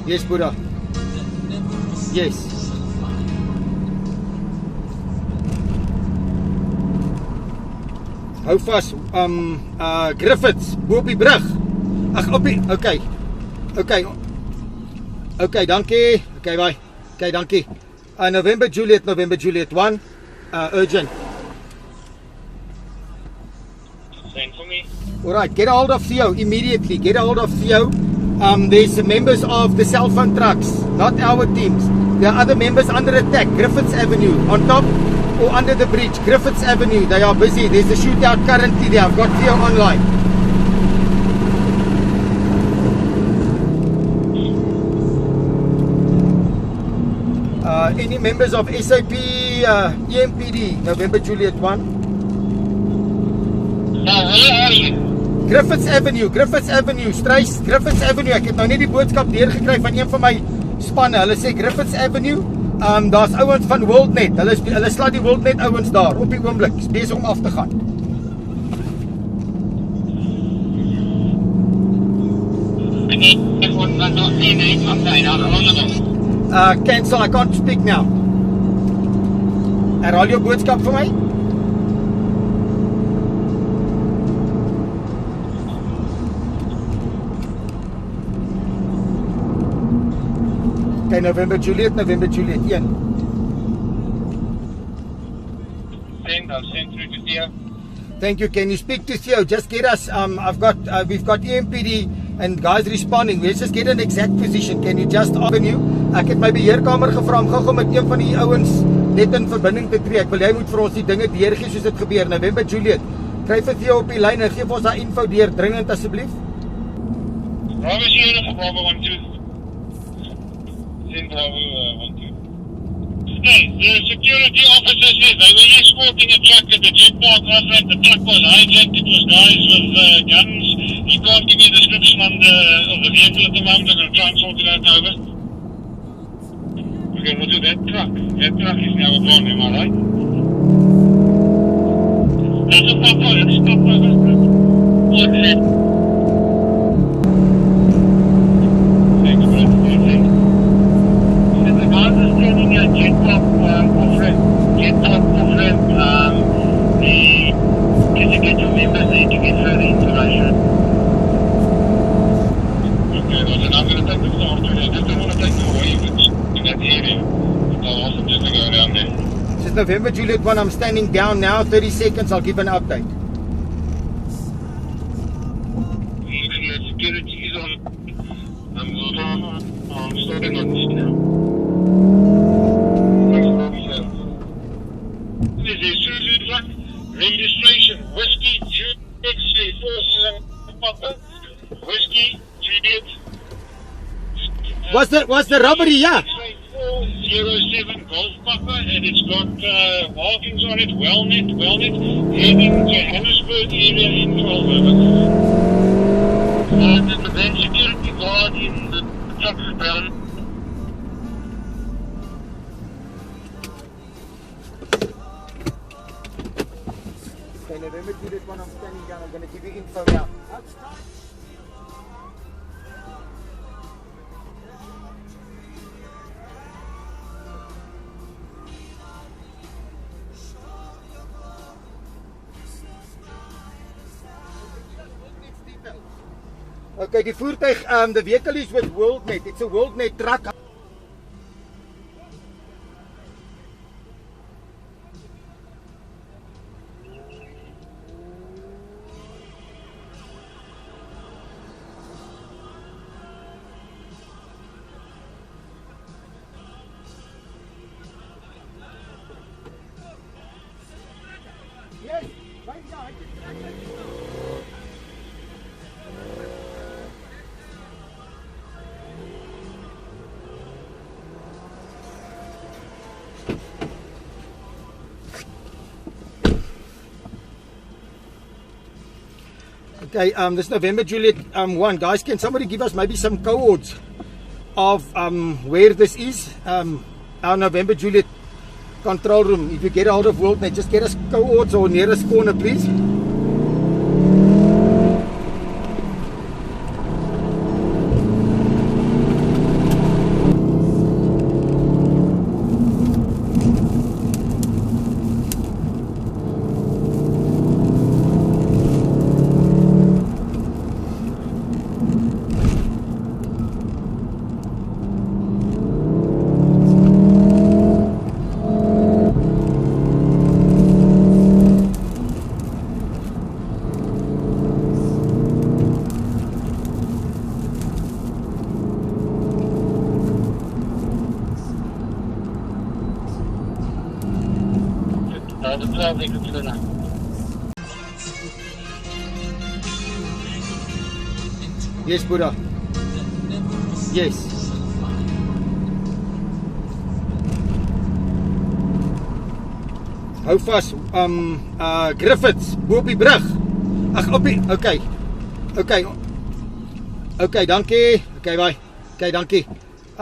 Yes, Buddha. Yes. Hou vas. Griffiths, bo op die brug. Ag, op die. Okay. Okay. Okay, dankie. Okay, bye. Okay, dankie. November Juliet 1. Urgent. Send for me. Alright, get a hold of Theo immediately. Get a hold of Theo. There's members of the cell phone trucks, not our teams. There are other members under attack. Griffiths Avenue, on top or under the bridge. Griffiths Avenue, they are busy. There's a shootout currently there. I've got Theo online. Any members of SAP EMPD, November Juliet 1? Now, where are you? Griffiths Avenue, Struis, Griffiths Avenue. Ek het nou net die boodskap deurgekry van een van my spanne. Hulle sê Griffiths Avenue, daar's ouens van WorldNet. Hulle slaat die WorldNet ouens daar op die oomblik. Is besig om af te gaan. Cancel, I can't speak now. Herhaal jou boodskap vir my. Okay, November Juliet 1. Send, I'll send through to Theo. Thank you. Can you speak to Theo? Just get us. We've got EMPD and guys responding. Let's just get an exact position. Can you just avenue? Ek het my beheerkamer gevra om gou met een van die ouens net in verbinding te tree. Ek wil jy moet vir ons die dinge deurgee soos dit gebeur. November Juliet. Kry vir Theo op die lyn en gee vir ons daai info deur dringend asseblief. Bravo Sierra, Bravo 12. Send Bravo 12. Okay, the security officers here, they were escorting a truck at the jet park last night. The truck was hijacked. It was guys with guns. He can't give you a description on the vehicle at the moment. I'm going to try and sort it out over. Okay, we'll do that truck. That truck is now gone, am I right? That's a pop over. Stop over. What's that? Thanks, bro. Thanks. So the guys are standing at jet top offering. Can you get your members there to get further information? Okay, well then I'm going to take the staff to there. Just don't want to take them away in that area. I'll ask them just to go down there. This is November Juliet 1. I'm standing down now. 30 seconds. I'll give an update. The security is on. I'm starting on this now. There's a Zulu truck. Registration. Whiskey Juliet X-ray 47 Papa. Whiskey Juliet. What's the robbery? Yeah. 407 Golf Papa, and it's got markings on it. Wellnet, heading Johannesburg area in 12 minutes. And the then security guard in the truck is down. Okay, November Juliet 1. I'm standing down. I'm going to give you info now. Okay, die voertuig, the vehicle is with WorldNet. It's a WorldNet truck. Yes, right now. Okay, this November Juliet 1. Guys, can somebody give us maybe some codes of where this is? Our November Juliet control room. If you get a hold of WorldNet, just get us codes or nearest corner, please. a 12-week turnout. Yes, Buddha. Yes. Hou vas. Griffiths, bo op die brug. Ag, op die. Okay. Okay, dankie. Okay, bye. Okay, dankie.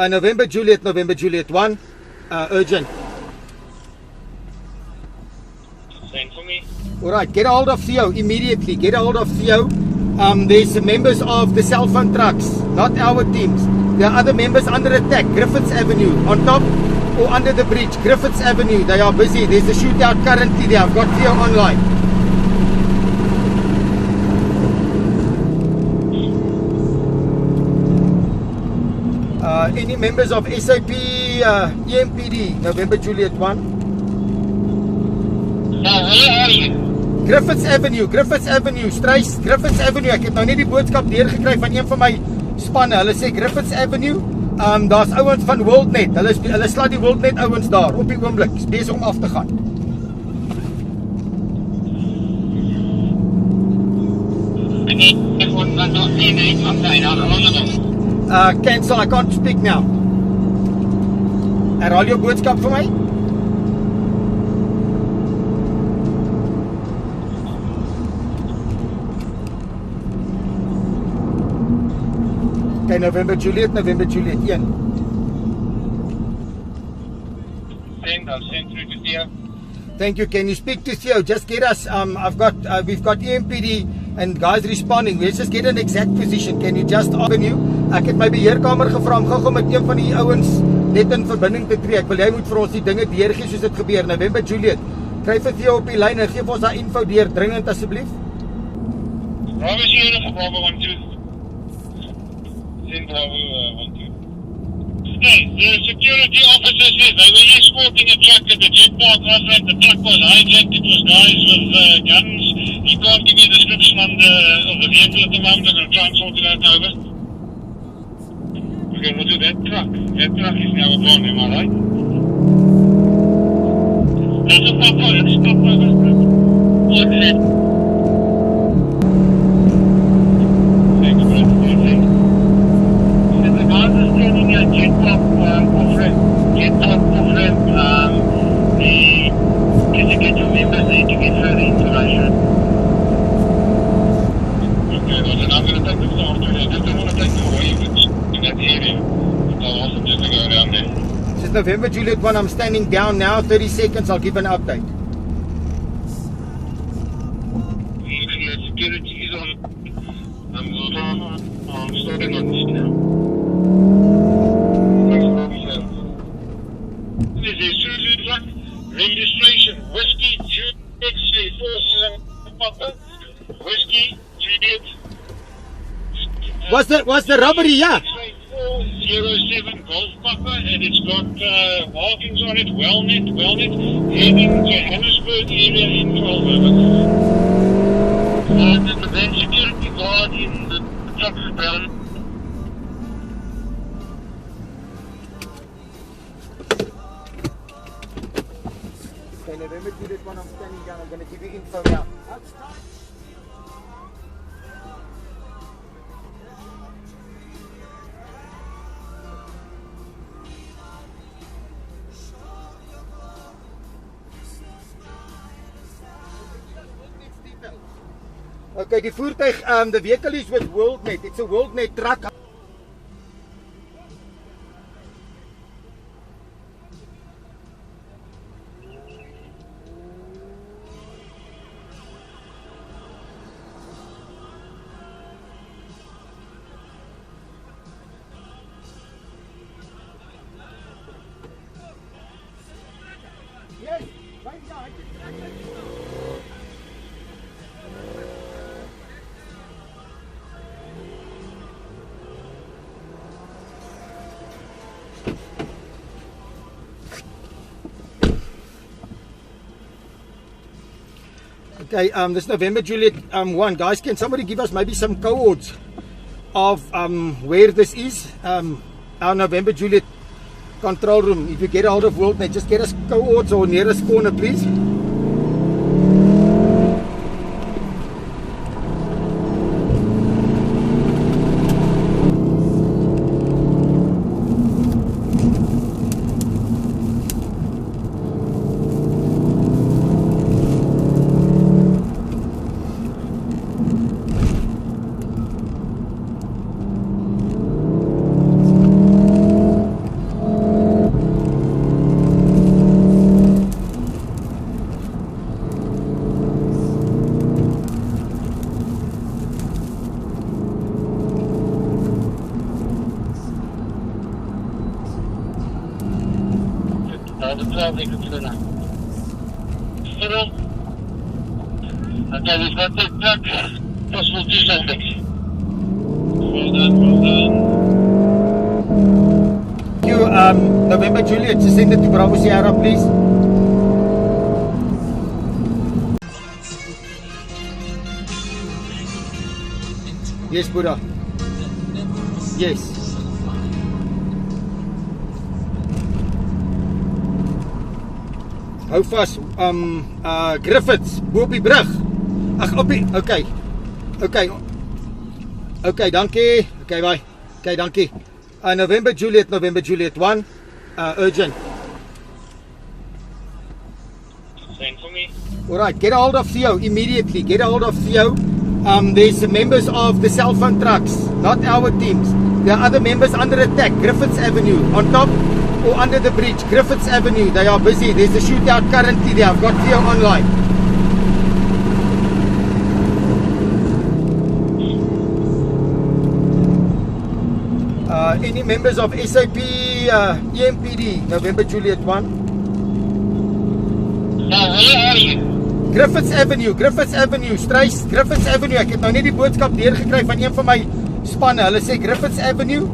November Juliet 1. Urgent. Same for me. Alright, get a hold of Theo immediately. Get a hold of Theo. There's members of the cell phone trucks, not our teams. There are other members under attack. Griffiths Avenue, on top or under the bridge. Griffiths Avenue, they are busy. There's a shootout currently there. I've got Theo online. Any members of SAP EMPD, November Juliet 1? Now, where are you? Griffiths Avenue, Struis, Griffiths Avenue. Ek het nou net die boodskap deurgekry van een van my spanne. Hulle sê Griffiths Avenue, daar's ouens van WorldNet. Hulle slaat die WorldNet ouens daar op die oomblik. Is besig om af te gaan. Cancel, I can't speak now. Herhaal jou boodskap vir my. Okay, November Juliet 1. Send, I'll send through to Theo. Thank you. Can you speak to Theo? Just get us. We've got EMPD and guys responding. Let's just get an exact position. Can you just avenue? Ek het my beheerkamer gevra om gou met een van die ouens net in verbinding te tree. Ek wil jy moet vir ons die dinge deurgee soos dit gebeur. November Juliet. Kry vir Theo op die lyn en gee vir ons daai info deur dringend asseblief. Bravo Sierra, Bravo 12. Send Bravo 12. Hey, the security officers said they were escorting a truck at the jet park last night. The truck was hijacked. It was guys with guns. He can't give you a description on the vehicle at the moment. I'm going to try and sort it out over. Okay, we'll do that truck. That truck is now gone, am I right? That's a pop on. It's stop over. What's that? Thanks, bro. Thanks. So the guys are standing at jet top off-ramp. Can you get your members there to get further information? Okay, well then I'm going to take the staff to there. Just don't want to take them away in that area. I'll ask them just to go down there. This is November Juliet 1. I'm standing down now. 30 seconds. I'll give an update. The security is on. I'm starting on this now. There's a Zulu truck. Registration, Whiskey, Juliet, X-ray, 47 Papa, Whiskey, Juliet. What's the robbery? Yeah. X-ray 407 Golf Papa, and it's got markings on it, WellNet, heading Johannesburg area in Falmouth. And the then security guard in the truck is down. Okay, November Juliet 1, I'm standing down. I'm going to give you info now. Okay, die voertuig, the vehicle is with WorldNet. It's a WorldNet truck. Yes, right now. Okay, this November Juliet 1. Guys, can somebody give us maybe some codes of where this is? Our November Juliet control room. If you get a hold of WorldNet, just get us codes or nearest corner, please. de 12 weke terug. Middel. Okay, we've got that truck. Possible 2 Sundays. Well done, well done. Thank you, November Juliet, just send it to Bravo Sierra, please. Yes, Buddha. Yes. Hou vas, Griffiths, bo op die brug. Ag, op die, okay. Okay, dankie. Okay, bye. Okay, dankie. November Juliet 1, urgent. Same for me. Alright, get a hold of Theo immediately. Get a hold of Theo. There's members of the cell phone trucks, not our teams. There are other members under attack. Griffiths Avenue, on top or under the bridge. Griffiths Avenue, they are busy. There's a shootout currently there. I've got Theo online. Any members of SAP EMPD, November Juliet 1? Now, where are you? Griffiths Avenue, Struis, Griffiths Avenue. Ek het nou net die boodskap deurgekry van een van my spanne. Hulle sê Griffiths Avenue,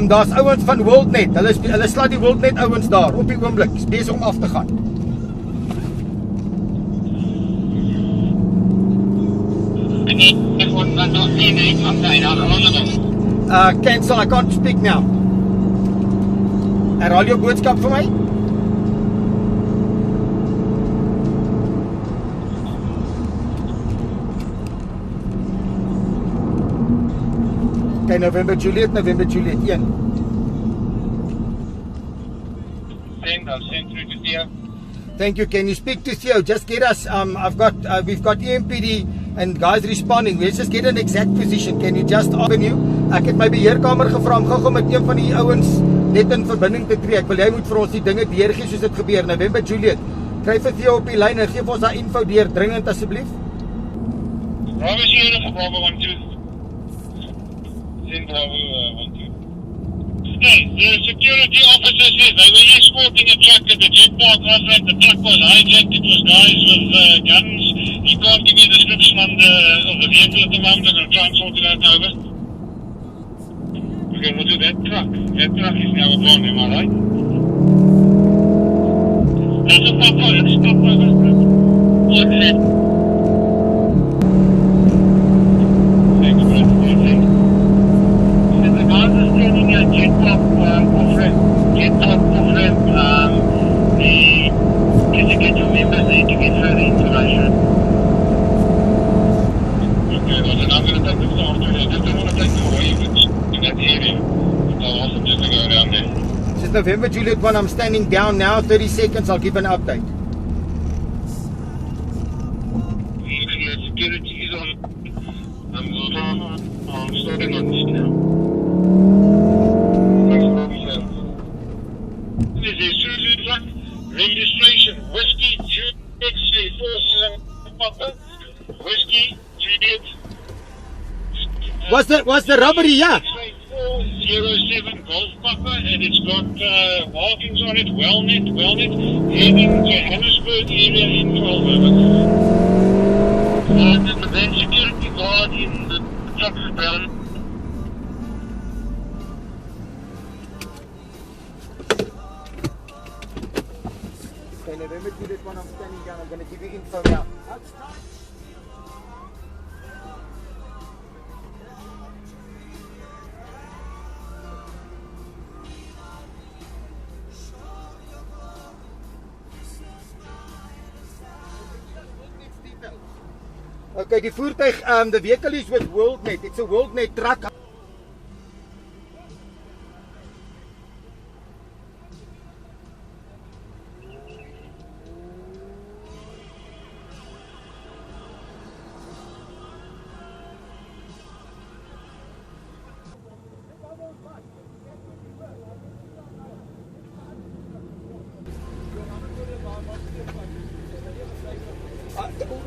daar's ouens van WorldNet. Hulle slaat die WorldNet ouens daar op die oomblik. Is besig om af te gaan. Cancel, I can't speak now. Herhaal jou boodskap vir my. Okay, November Juliet 1. Send, I'll send through to Theo. Thank you. Can you speak to Theo? Just get us, we've got EMPD and guys responding. Let's just get an exact position. Can you just avenue? Ek het my beheerkamer gevra om gou met een van die ouens net in verbinding te tree. Ek wil jy moet vir ons die dinge deurgee soos dit gebeur. November Juliet. Kry vir Theo op die lyn en gee vir ons daai info deur dringend asseblief. Bravo Sierra for Bravo 12. Send Bravo 12. Okay, the security officer said they were escorting a truck at the jet park last night. The truck was hijacked. It was guys with guns. He can't give me a description of the vehicle at the moment. I'm going to try and sort it out over. Okay, we'll do that truck. That truck is now gone, am I right? That's a stop over. Stop over. What's that? Thanks, Brad. Thanks. So the guys are standing at jet park off-ramp. Can you get your members there to get further information? Okay, well then I'm going to take this after. I just don't want to take them away if it's in that area. I'll ask them just to go down there. This is November Juliet 1. I'm standing down now. 30 seconds. I'll give an update. Security is on. I'm starting on this now. Registration Whiskey Juliet 47 Papa Whiskey Juliet. What's the robbery? Yeah. 407 Golf Papa, and it's got markings on it. Wellnet, heading Johannesburg area in 12 hours. And the then security guard in the truck is down. Okay, November Juliet 1, I'm standing down. I'm going to give you info now. Okay, die voertuig, the vehicle is with WorldNet. It's a WorldNet truck.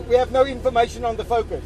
We have no information on the Focus.